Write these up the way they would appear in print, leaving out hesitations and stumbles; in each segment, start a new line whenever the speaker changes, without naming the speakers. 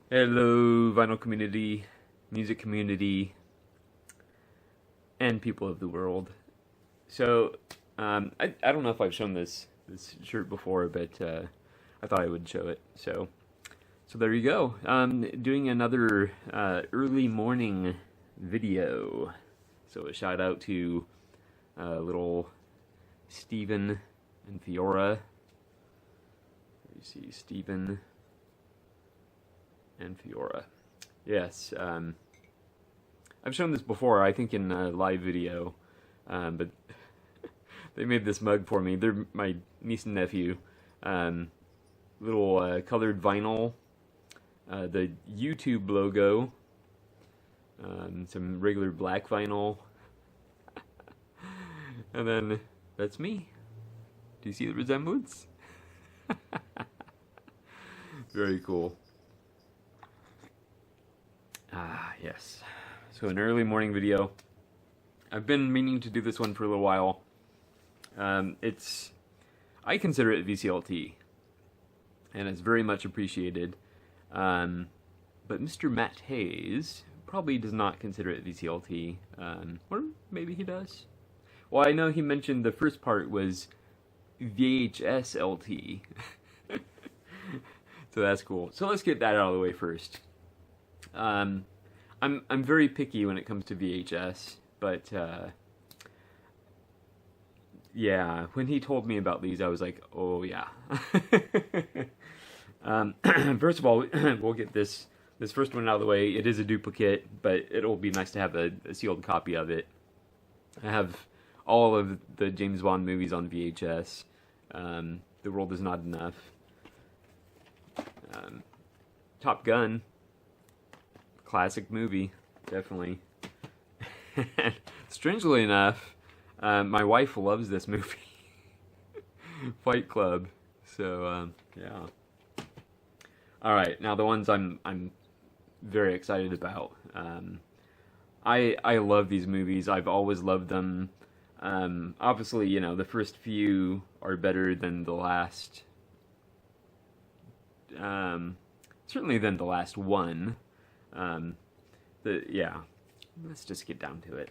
Hello, vinyl community, music community, and people of the world. So, I don't know if I've shown this shirt before, but I thought I would show it. So there you go. Doing another early morning video. So a shout out to little Steven and Fiora. You see Steven and Fiora. Yes, I've shown this before, I think in a live video, but they made this mug for me. They're my niece and nephew. Little colored vinyl, the YouTube logo, some regular black vinyl, and then that's me. Do you see the resemblance? Very cool. Ah, yes. So an early morning video. I've been meaning to do this one for a little while. I consider it VCLT, and it's very much appreciated. But Mr. Matt Hayes probably does not consider it VCLT, or maybe he does. Well, I know he mentioned the first part was VHS LT. So that's cool. So let's get that out of the way first. I'm very picky when it comes to VHS, but yeah, when he told me about these, I was like, oh yeah. First of all, we'll get this first one out of the way. It is a duplicate, but it'll be nice to have a sealed copy of it. I have all of the James Bond movies on VHS. The World Is Not Enough. Top Gun. Classic movie, definitely. Strangely enough, my wife loves this movie. Fight Club. So, yeah. Alright, now the ones I'm very excited about. I love these movies. I've always loved them. Obviously, you know, the first few are better than the last. Certainly than the last one. Yeah, let's just get down to it.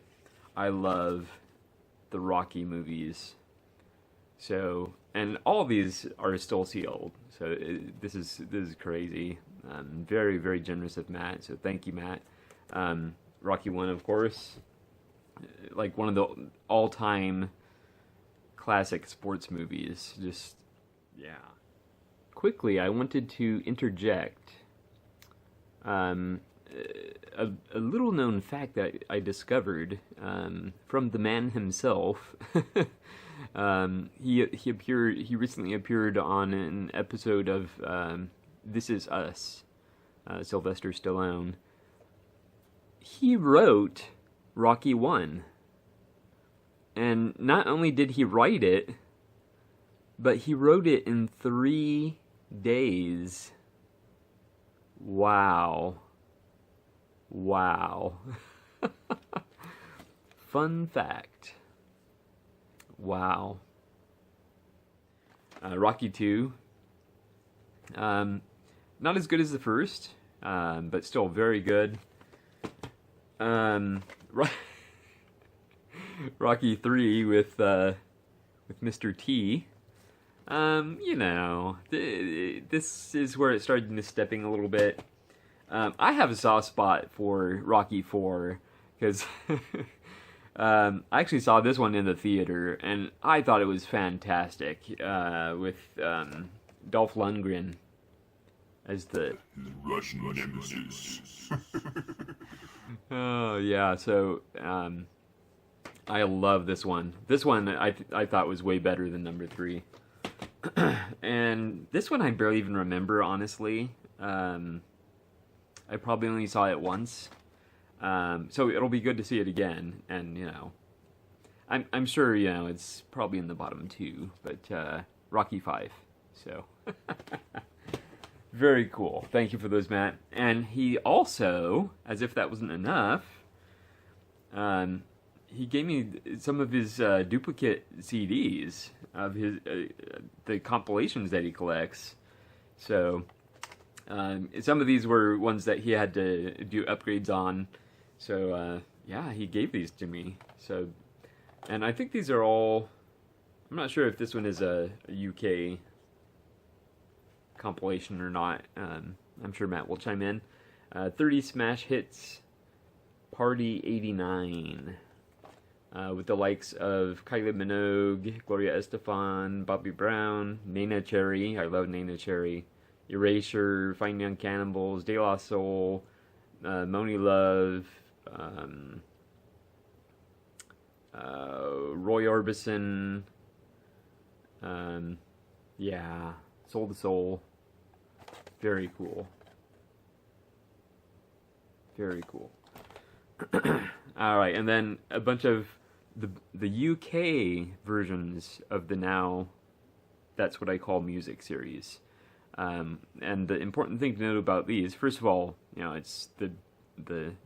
I love the Rocky movies. So, and all of these are still sealed. So this is crazy. Very, very generous of Matt. So thank you, Matt. Rocky 1, of course, like one of the all-time classic sports movies. Just, yeah. Quickly, I wanted to interject a little known fact that I discovered from the man himself. He recently appeared on an episode of This Is Us, Sylvester Stallone. He wrote Rocky 1. And not only did he write it, but he wrote it in 3 days. Wow. Wow. Fun fact. Wow. Rocky 2. Not as good as the first, but still very good. Rocky 3 with Mr. T. You know, this is where it started misstepping a little bit. I have a soft spot for Rocky 4 because I actually saw this one in the theater and I thought it was fantastic with Dolph Lundgren as the
Russian nemesis.
Oh yeah, so I love this one. This one I thought was way better than number 3. And this one I barely even remember, honestly. I probably only saw it once, so it'll be good to see it again. And you know, I'm sure you know it's probably in the bottom 2, but Rocky 5. So very cool. Thank you for those, Matt. And he also, as if that wasn't enough, he gave me some of his duplicate CDs of his the compilations that he collects. So Some of these were ones that he had to do upgrades on. So, yeah, he gave these to me. So, and I think these are all... I'm not sure if this one is a UK compilation or not. I'm sure Matt will chime in. 30 Smash Hits Party 89. With the likes of Kylie Minogue, Gloria Estefan, Bobby Brown, Nena Cherry. I love Nena Cherry. Erasure, Fine Young Cannibals, De La Soul, Moni Love, Roy Orbison, yeah, Soul to Soul. Very cool. Very cool. Alright, and then a bunch of the UK versions of the Now That's What I Call Music series. And the important thing to note about these, first of all, it's the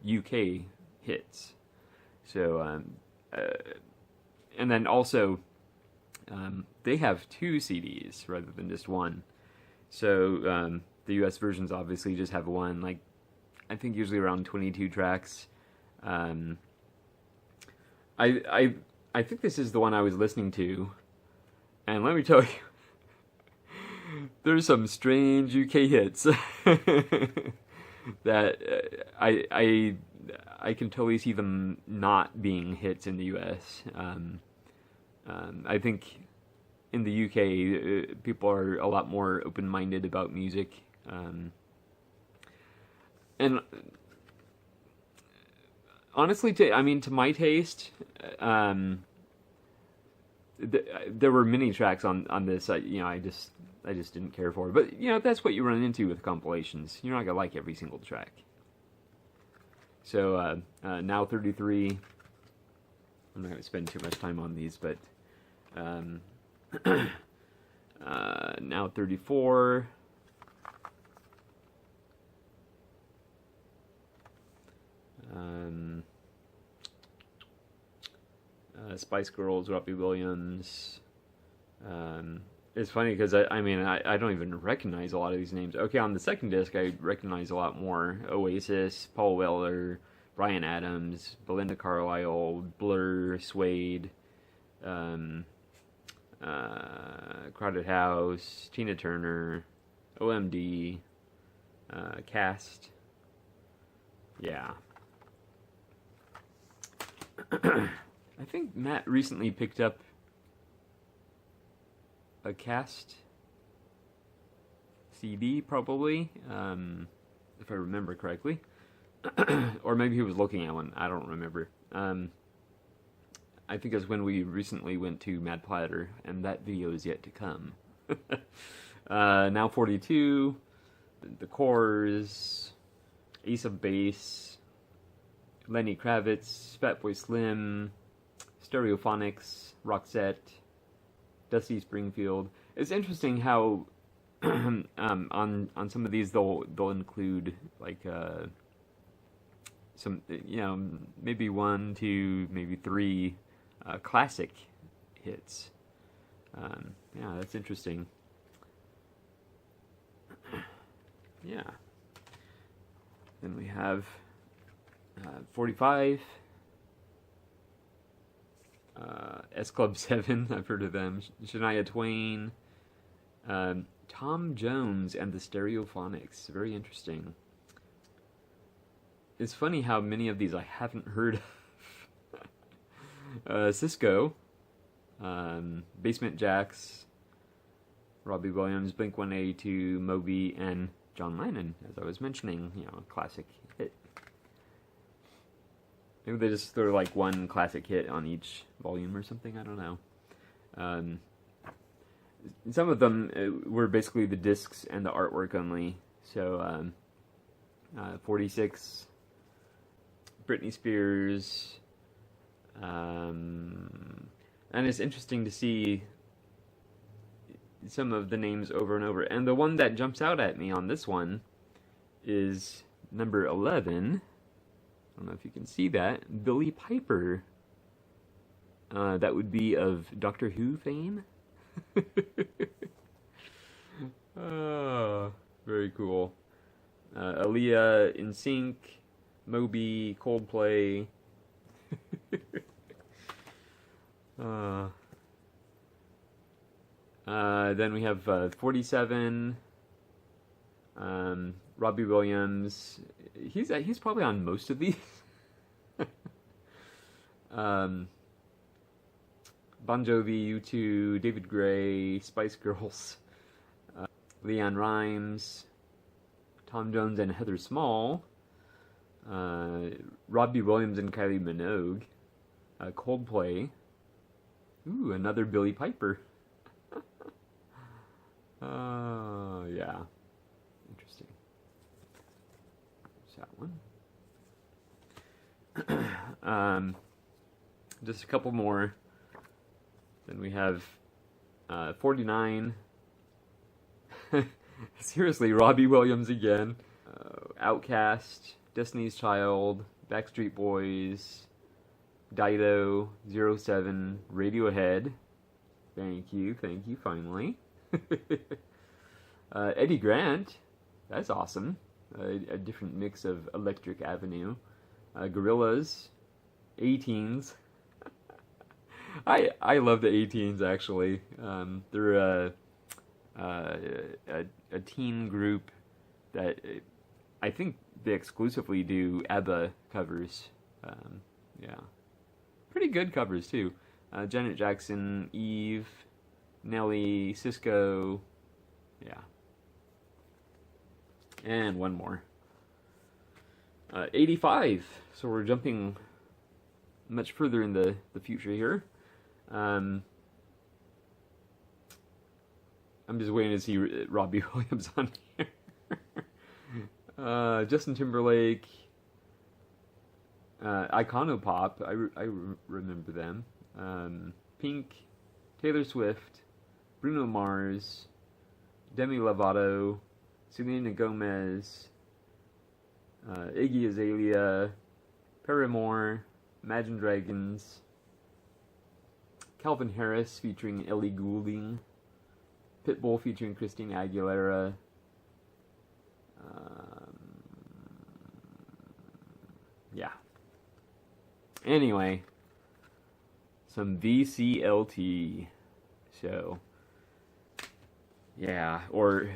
UK hits. So, and then also, they have 2 CDs rather than just one. So, the US versions obviously just have one, like, I think usually around 22 tracks. I think this is the one I was listening to, and let me tell you, there's some strange UK hits that I can totally see them not being hits in the US. I think in the UK, people are a lot more open-minded about music, and honestly, to my taste, there were many tracks on this. I just didn't care for. But that's what you run into with compilations. You're not gonna like every single track. So Now 33. I'm not gonna spend too much time on these, but Now 34. Spice Girls, Robbie Williams. It's funny because I don't even recognize a lot of these names. Okay, on the second disc I recognize a lot more. Oasis, Paul Weller, Bryan Adams, Belinda Carlisle, Blur, Suede, Crowded House, Tina Turner, OMD, Cast. Yeah. I think Matt recently picked up a Cast CD, probably, if I remember correctly. Or maybe he was looking at one. I don't remember. I think it was when we recently went to Mad Platter, and that video is yet to come. Now 42, The Cores, Ace of Base, Lenny Kravitz, Fatboy Slim, Stereophonics, Roxette, Dusty Springfield. It's interesting how on some of these they'll include like some maybe 1, 2, maybe 3 classic hits. Yeah, that's interesting. Yeah. Then we have 45. S Club 7, I've heard of them. Shania Twain. Tom Jones and the Stereophonics. Very interesting. It's funny how many of these I haven't heard of. Cisco. Basement Jaxx. Robbie Williams, Blink-182, Moby, and John Lennon, as I was mentioning. A classic hit. Maybe they just throw like one classic hit on each volume or something. I don't know. Some of them were basically the discs and the artwork only. So 46, Britney Spears, and it's interesting to see some of the names over and over. And the one that jumps out at me on this one is number 11. I don't know if you can see that. Billie Piper. That would be of Doctor Who fame. Oh, very cool. Aaliyah, NSYNC, Moby, Coldplay. Then we have 47. Robbie Williams. He's probably on most of these. Bon Jovi, U2, David Gray, Spice Girls, Leanne Rimes, Tom Jones and Heather Small, Robbie Williams and Kylie Minogue, Coldplay. Ooh, another Billy Piper. Yeah. Interesting. There's that one. Just a couple more. Then we have 49. Seriously, Robbie Williams again. Outkast, Destiny's Child, Backstreet Boys, Dido, 07, Radiohead. Thank you, finally. Eddie Grant, that's awesome. A different mix of Electric Avenue. Gorillaz, A-Teens. I love the A-Teens, actually. They're a teen group that I think they exclusively do ABBA covers. Yeah. Pretty good covers, too. Janet Jackson, Eve, Nelly, Cisco. Yeah. And one more. 85. So we're jumping much further in the future here. I'm just waiting to see Robbie Williams on here. Justin Timberlake, Iconopop, I remember them. Pink, Taylor Swift, Bruno Mars, Demi Lovato, Selena Gomez, Iggy Azalea, Paramore, Imagine Dragons, Calvin Harris featuring Ellie Goulding, Pitbull featuring Christina Aguilera, yeah. Anyway, some VCLT, so, yeah, or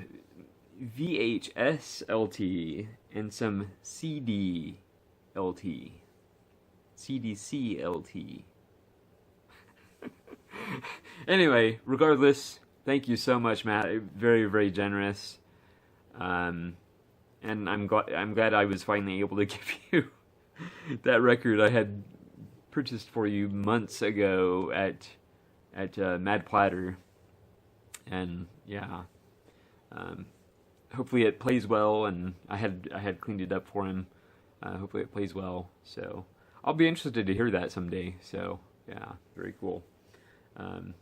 VHS LT, and some CD LT, CDC LT. Anyway, regardless, thank you so much, Matt. Very, very generous. And I'm glad I was finally able to give you that record I had purchased for you months ago at Mad Platter. And yeah, hopefully it plays well. And I had cleaned it up for him. Hopefully it plays well. So I'll be interested to hear that someday. So yeah, very cool. I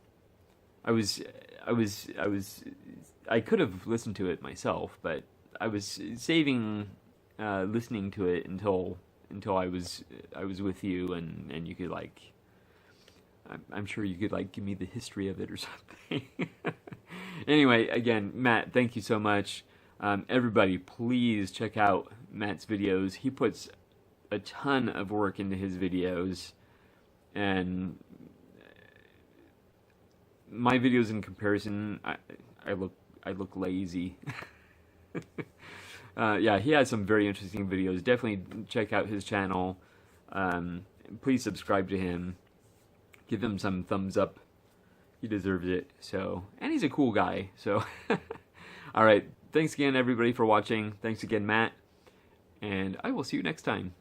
could have listened to it myself, but I was saving listening to it until I was with you, and you could, like, I'm sure you could, like, give me the history of it or something. Anyway, again, Matt, thank you so much. Everybody, please check out Matt's videos. He puts a ton of work into his videos, and my videos in comparison, I look lazy. Yeah, he has some very interesting videos. Definitely check out his channel. Please subscribe to him. Give him some thumbs up. He deserves it. So, and he's a cool guy. So, all right. Thanks again, everybody, for watching. Thanks again, Matt. And I will see you next time.